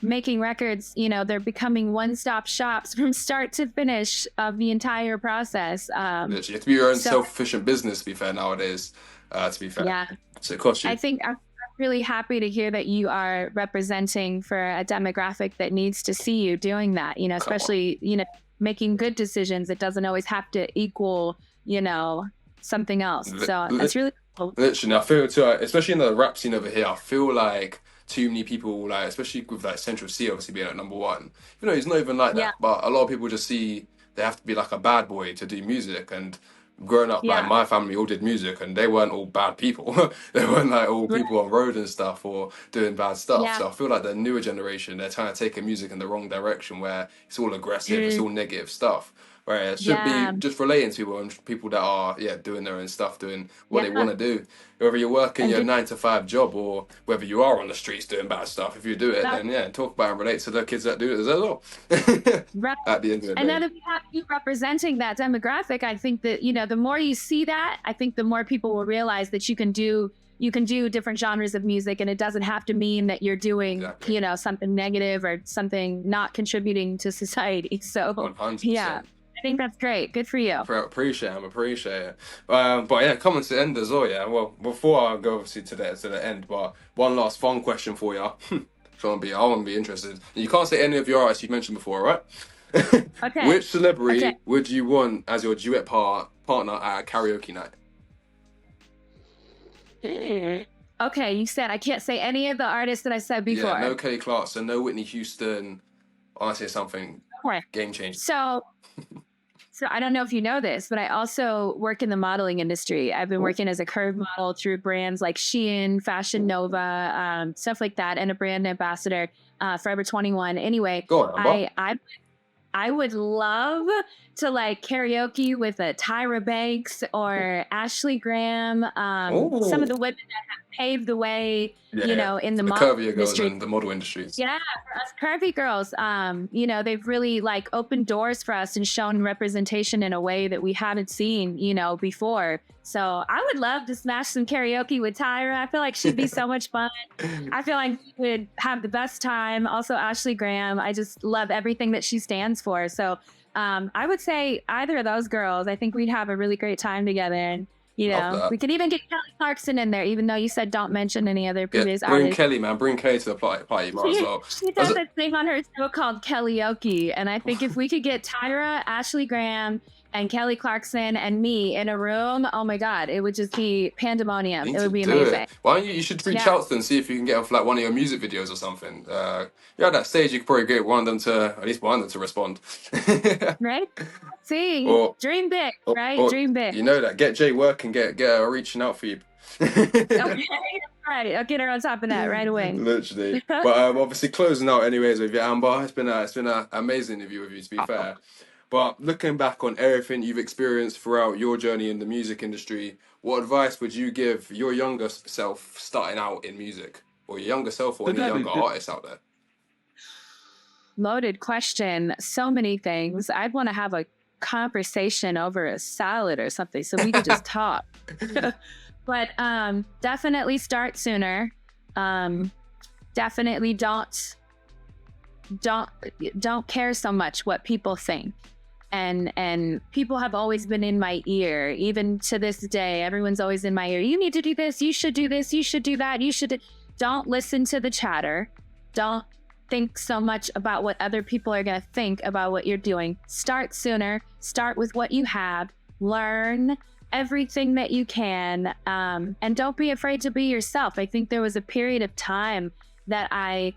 making records, you know, they're becoming one-stop shops from start to finish of the entire process. literally, you have to be your own so- self-efficient business. To be fair, nowadays, to be fair, Yeah. so it costs you. I think I'm really happy to hear that you are representing for a demographic that needs to see you doing that, you know, especially, you know, making good decisions. It doesn't always have to equal, you know, something else. So that's really cool. Literally, I feel too, especially in the rap scene over here. I feel like too many people, like especially with like Central C obviously being at number one. You know, he's not even like that. Yeah. But a lot of people just see they have to be like a bad boy to do music. And growing up, Yeah. like my family all did music, and they weren't all bad people. They weren't like all people on road and stuff or doing bad stuff. Yeah. So I feel like the newer generation, they're trying to take a music in the wrong direction where it's all aggressive, it's all negative stuff. Right, it should be Yeah. just relating to people that are doing their own stuff, doing what they Yeah. want to do. Whether you're working And your just 9 to 5 job or whether you are on the streets doing bad stuff, if you do it, then talk about and relate to the kids that do it as well. right. At the end of the And day. then if you have you representing that demographic, I think that, the more you see that, I think the more people will realize that you can do different genres of music, and it doesn't have to mean that you're doing, Exactly. something negative or something not contributing to society. So 100%. yeah, I think that's great. Good for you. Appreciate it. But yeah, coming to the end as well. Yeah. Well, before I go obviously to the end, but one last fun question for you. I want to be interested. You can't say any of your artists you've mentioned before, right? Okay. Which celebrity Okay. would you want as your duet partner at a karaoke night? Okay, you said I can't say any of the artists that I said before. Yeah, no Kelly Clarkson, no Whitney Houston. Honestly, something Okay. game changing. So I don't know if you know this, but I also work in the modeling industry. I've been working as a curve model through brands like Shein, Fashion Nova, stuff like that, and a brand ambassador, Forever 21. Anyway, Go on, Amber. I would love to like karaoke with a Tyra Banks or Ashley Graham, some of the women that have paved the way, in the the model curvier girls industry. in the model industries. Yeah, for us curvy girls, they've really like opened doors for us and shown representation in a way that we haven't seen, before. So I would love to smash some karaoke with Tyra. I feel like she'd be so much fun. I feel like we would have the best time. Also, Ashley Graham, I just love everything that she stands for. So I would say either of those girls. I think we'd have a really great time together. And we could even get Kelly Clarkson in there, even though you said don't mention any other previous bring artists. Kelly, man. Bring Kelly to the party as well. She does a thing on her show called Karaoke, and I think if we could get Tyra, Ashley Graham, and Kelly Clarkson and me in a room, oh my God, it would just be pandemonium. It would be amazing. Why don't you should reach out to them, see if you can get off like one of your music videos or something. At that stage, you could probably get at least one of them to respond. Right? See, dream big, right? Dream big. You know that. Get Jay working, get her reaching out for you. Okay. Right, I'll get her on top of that right away. Literally. But obviously closing out anyways with you, Amber. It's been an amazing interview with you, to be fair. But looking back on everything you've experienced throughout your journey in the music industry, what advice would you give your younger self starting out in music? Or your younger self or any younger artists out there? Loaded question. So many things. I'd want to have a conversation over a salad or something so we could just talk. But definitely start sooner. Definitely don't care so much what people think. And people have always been in my ear, even to this day. Everyone's always in my ear. You need to do this. You should do this. You should do that. Don't listen to the chatter. Don't think so much about what other people are going to think about what you're doing. Start sooner. Start with what you have. Learn everything that you can. And don't be afraid to be yourself. I think there was a period of time that I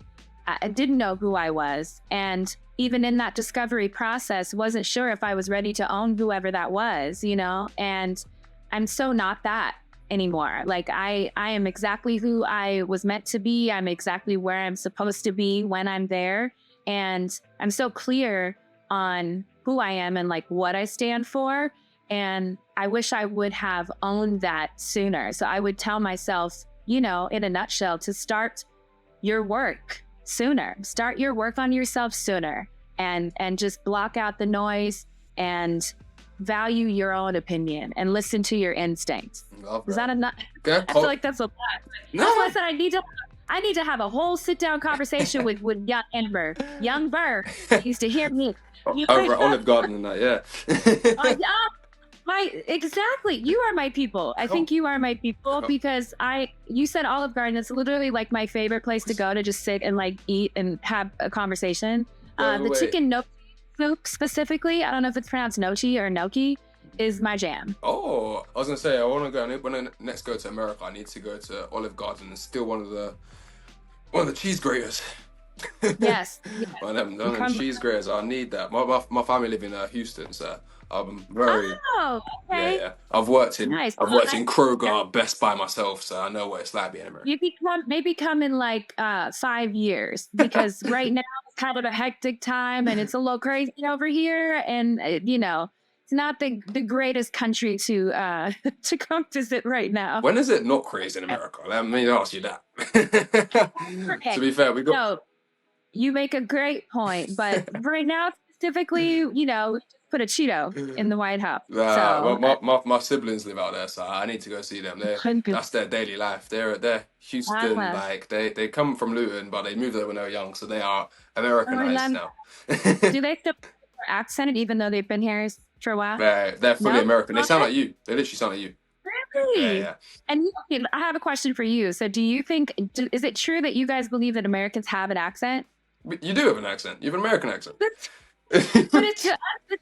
didn't know who I was. And even in that discovery process, wasn't sure if I was ready to own whoever that was, and I'm so not that anymore. Like I am exactly who I was meant to be. I'm exactly where I'm supposed to be when I'm there. And I'm so clear on who I am and like what I stand for. And I wish I would have owned that sooner. So I would tell myself, in a nutshell, to start your work sooner. Start your work on yourself sooner, and just block out the noise and value your own opinion and listen to your instincts. Is that enough? I feel like that's a lot. No. That's why I said I need to have a whole sit-down conversation with young Amber. Young Burr used to hear me. Over at Olive Garden and that, Exactly. You are my people. I think you are my people because you said Olive Garden. It's literally like my favorite place to go to just sit and like eat and have a conversation. The chicken gnocchi soup specifically, I don't know if it's pronounced nochi or gnocchi, is my jam. Oh, I was gonna say when I next go to America, I need to go to Olive Garden and steal one of the cheese graters. Yes. One of them cheese graters. I need that. My family live in Houston, so I'm very. Oh, okay. Yeah. I've worked in Kroger, Best Buy myself, so I know what it's like being in America. You may become in like 5 years because right now having a hectic time and it's a little crazy over here. And, it's not the greatest country to to come visit right now. When is it not crazy in America? Let me ask you that. To Okay. be fair, we got No, you make a great point. But right now, specifically, put a Cheeto in the White House. So, my siblings live out there, so I need to go see them. That's their daily life. They're Houston, like they come from Luton, but they moved there when they were young, so they are Americanized now. do they still accent even though they've been here for a while? They're fully No? American. They sound Okay. like you. They literally sound like you. Really? Yeah. And I have a question for you. So do you think, is it true that you guys believe that Americans have an accent? You do have an accent. You have an American accent. But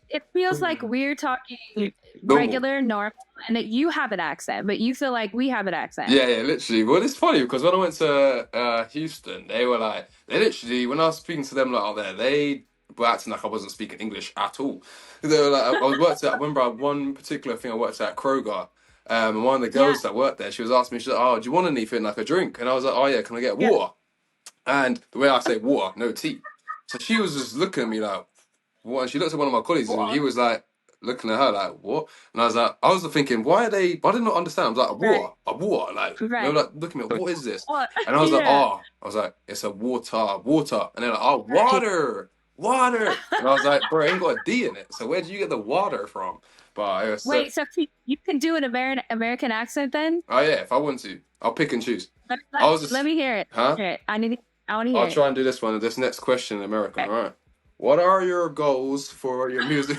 it feels like we're talking regular, normal, and that you have an accent, but you feel like we have an accent. Yeah, literally. Well, it's funny because when I went to Houston, they literally, when I was speaking to them like out there, they were acting like I wasn't speaking English at all. They were like, I remember one particular thing I worked at Kroger. And one of the girls that worked there, she was asking me, she's like, "Oh, do you want anything like a drink?" And I was like, "Oh yeah, can I get water?" And the way I say water, no tea. So she was just looking at me like, what? And she looked at one of my colleagues and he was like looking at her like, what? And I was thinking, why did not understand? I was like, a water. Like, they were like looking at me, what is this? And I was like, it's a water. And they're like, oh, water. And I was like, bro, it ain't got a D in it. So where did you get the water from? But it was wait, so you can do an American accent then? Oh yeah, if I want to, I'll pick and choose. Let me hear it. Huh? I want to hear it. I'll try and do this one. This next question in American, all right? What are your goals for your music?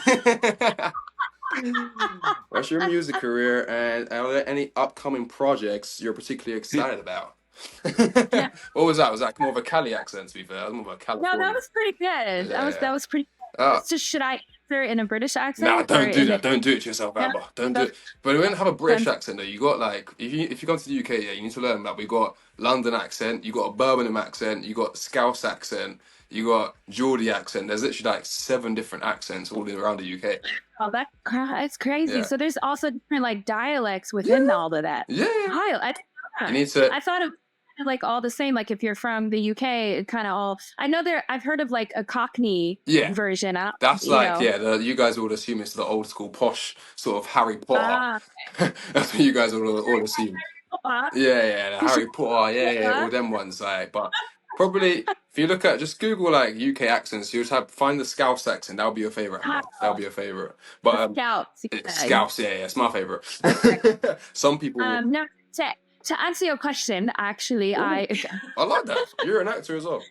What's your music career, and are there any upcoming projects you're particularly excited about? What was that? Was that more of a Cali accent? To be fair, that was more of a California. No, that was pretty good. That was pretty. So should I answer in a British accent? Nah, don't do that. Don't do it to yourself, Amber. Don't do it. But we don't have a British accent though. You got like if you come to the UK, yeah, you need to learn that we got London accent, you got a Birmingham accent, you got Scouse accent, you got Geordie accent. There's literally like 7 different accents all around the UK. Oh, that's crazy. Yeah. So there's also different like dialects within all of that. Yeah. You need to. I thought of like all the same. Like if you're from the UK, it kind of all. I know I've heard of like a Cockney version. That's like you guys would assume it's the old school posh sort of Harry Potter. That's what you guys all assume. The Harry Potter. All them ones like, but. Probably, if you look at, just Google like UK accents, you just find the Scouse accent. That'll be your favorite. That'll be your favorite. But Scouse, it's my favorite. Some people. No, to answer your question, actually, I like that. You're an actor as well.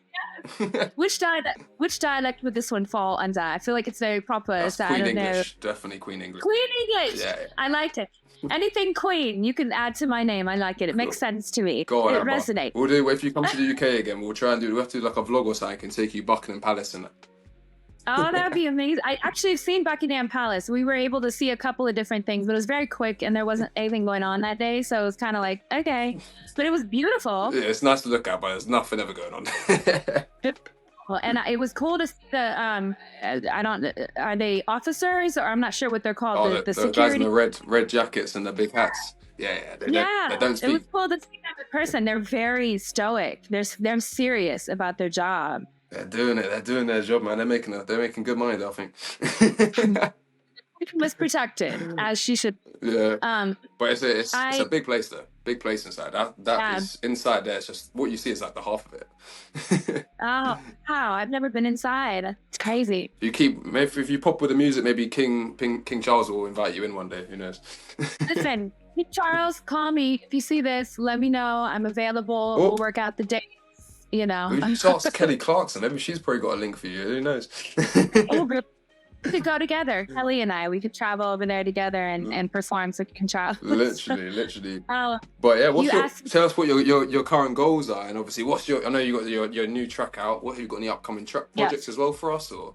Which dialect would this one fall under? I feel like it's very proper. That's so Queen I don't English. know. Definitely Queen English. Queen English. Yeah. I liked it. Anything Queen, you can add to my name. I like it. It makes sense to me. Go on, it resonates. We'll do if you come to the UK again. We'll try and do. We have to do like a vlog or something. I can take you Buckingham Palace and that. Oh, that'd be amazing. I actually have seen Buckingham Palace. We were able to see a couple of different things, but it was very quick and there wasn't anything going on that day. So it was kind of like, okay. But it was beautiful. Yeah, it's nice to look at, but there's nothing ever going on. Well, and it was cool to see the, are they officers or I'm not sure what they're called. The security guys in the red jackets and the big hats. Yeah. They don't speak. It was cool to see them in person. They're very stoic. They're serious about their job. They're doing it. They're doing their job, man. They're making good money, I think. Was protected as she should. Yeah. But it's a big place though. Big place inside. That is inside there. It's just what you see is like the half of it. Oh, how? I've never been inside. It's crazy. If you pop with the music, maybe King Charles will invite you in one day. Who knows? Listen, King Charles, call me if you see this. Let me know. I'm available. We'll work out the dates. You know. You just ask Kelly Clarkson. Maybe she's probably got a link for you. Who knows? We could go together. Kelly and I, we could travel over there together and perform so King Charles. Literally. But yeah, tell us what your current goals are, and obviously I know you got your new track out. What have you got any upcoming projects as well for us, or?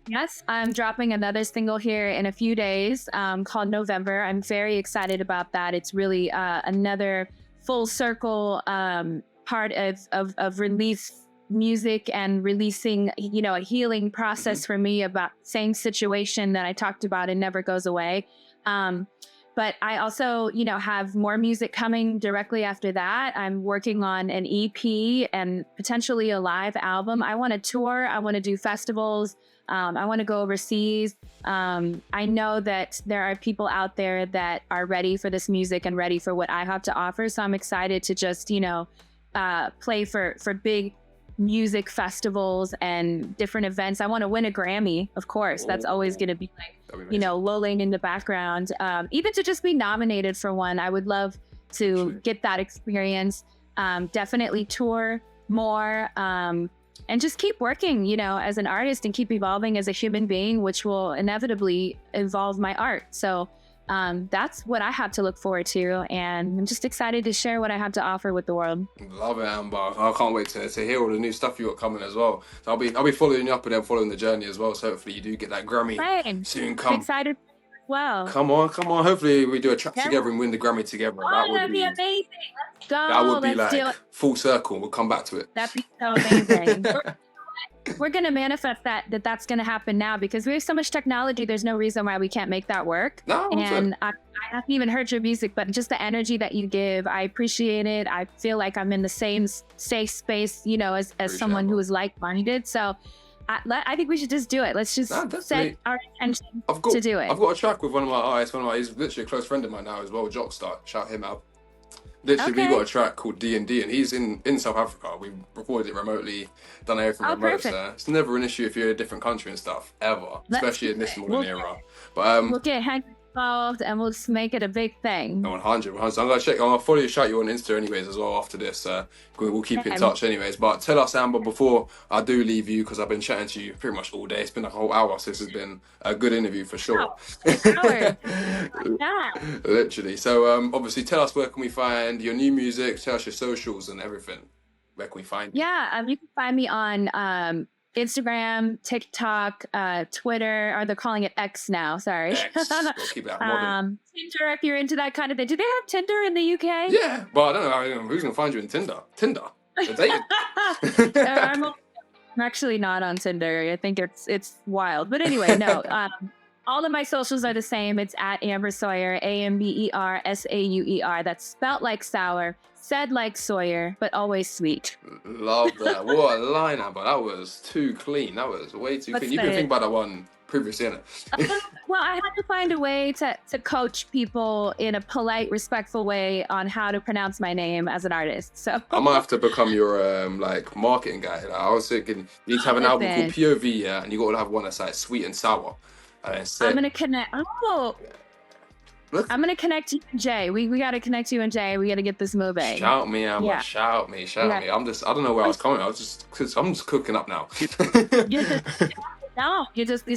Yes, I'm dropping another single here in a few days called November. I'm very excited about that. It's really another full circle part of release music and releasing, a healing process for me about same situation that I talked about and never goes away. But But I also, you know, have more music coming directly after that. I'm working on an EP and potentially a live album. I want to tour. I want to do festivals. I want to go overseas. I know that there are people out there that are ready for this music and ready for what I have to offer. So I'm excited to just, you know, play for big music festivals and different events. I want to win a Grammy, of course. That's always going to be like, you know, lulling in the background. Even to just be nominated for one, I would love to get that experience. Definitely tour more, and just keep working, you know, as an artist and keep evolving as a human being, which will inevitably evolve my art. So that's what I have to look forward to, and I'm just excited to share what I have to offer with the world. Love it, Amber. I can't wait to hear all the new stuff you got coming as well. So I'll be following you up and then following the journey as well. So hopefully you do get that Grammy soon. Come, I'm excited as well. Come on. Hopefully we do a track together and win the Grammy together. Oh, that'd be amazing. Let's go. That would be Let's like full circle. We'll come back to it. That'd be so amazing. We're going to manifest that's going to happen now, because we have so much technology. There's no reason why we can't make that work. No, and I haven't even heard your music, but just the energy that you give, I appreciate it. I feel like I'm in the same safe space, you know, as someone who is like-minded. So I think we should just do it. Let's just set our intention to do it. I've got a track with one of my artists. He's literally a close friend of mine now as well, Jockstar. Shout him out. Literally, we got a track called D&D, and he's in South Africa. We recorded it remotely, done everything remote. So it's never an issue if you're in a different country and stuff, ever, especially in this modern era. But we'll get involved and we'll just make it a big thing. 100. I'm gonna follow you, shout you on Insta anyways as well after this. We'll keep in touch anyways. But tell us, Amber, before I do leave you, because I've been chatting to you pretty much all day. It's been a whole hour, so this has been a good interview for sure. Literally. So obviously, tell us, where can we find your new music? Tell us your socials and everything. Where can we find you? Yeah, you can find me on Instagram, TikTok, Twitter, or they're calling it X now. Sorry. X. We'll keep that modern. Tinder, if you're into that kind of thing. Do they have Tinder in the UK? Yeah, but I don't know who's gonna find you in Tinder. I'm actually not on Tinder. I think it's wild. But anyway, no. All of my socials are the same. It's at Amber Sauer, AmberSauer. That's spelt like Sauer, said like Sawyer, but always sweet. Love that. What a line, Amber. That was too clean. That was way too clean. You've been thinking about that one previously, innit? Well, I had to find a way to coach people in a polite, respectful way on how to pronounce my name as an artist. So I might have to become your like marketing guy. Like, I was thinking you need to have an album called POV, yeah, and you got to have one that's like sweet and sour. And I'm gonna connect. I'm gonna connect you and Jay. We gotta connect you and Jay. We gotta get this moving. Shout me, Amber. Yeah. Shout me. I don't know where I was coming. I'm just cooking up now. You're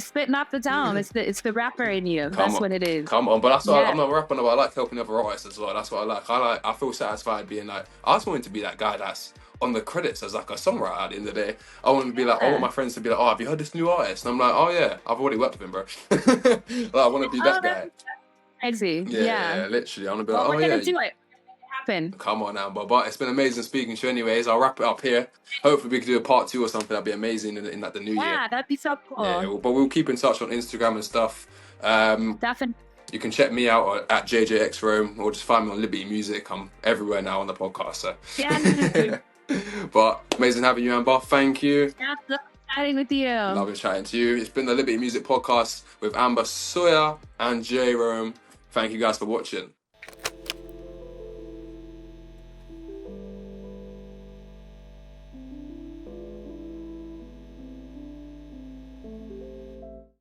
spitting off the dome. It's the rapper in you. That's what it is. Come on, but that's what I'm not rapping about. I like helping other artists as well. That's what I like. I feel satisfied being like, I just wanted to be that guy that's on the credits as like a songwriter at the end of the day. I want to be like, I want my friends to be like, oh, have you heard this new artist? And I'm like, oh yeah, I've already worked with him, bro. Like, I want to be that guy. Crazy. Yeah, literally. I want to be like, we're gonna do it. Happen. Come on now, but it's been amazing speaking to you anyways. I'll wrap it up here. Hopefully we could do a part 2 or something. That'd be amazing in like the new year. Yeah, that'd be so cool. Yeah, but we'll keep in touch on Instagram and stuff. Definitely. You can check me out at JJXRome or just find me on Liberty Music. I'm everywhere now on the podcast. So. Yeah. But amazing having you, Amber. Thank you. Yeah, chatting with you. Loving chatting to you. It's been the Liberty Music Podcast with Amber Sauer and J Rome. Thank you guys for watching.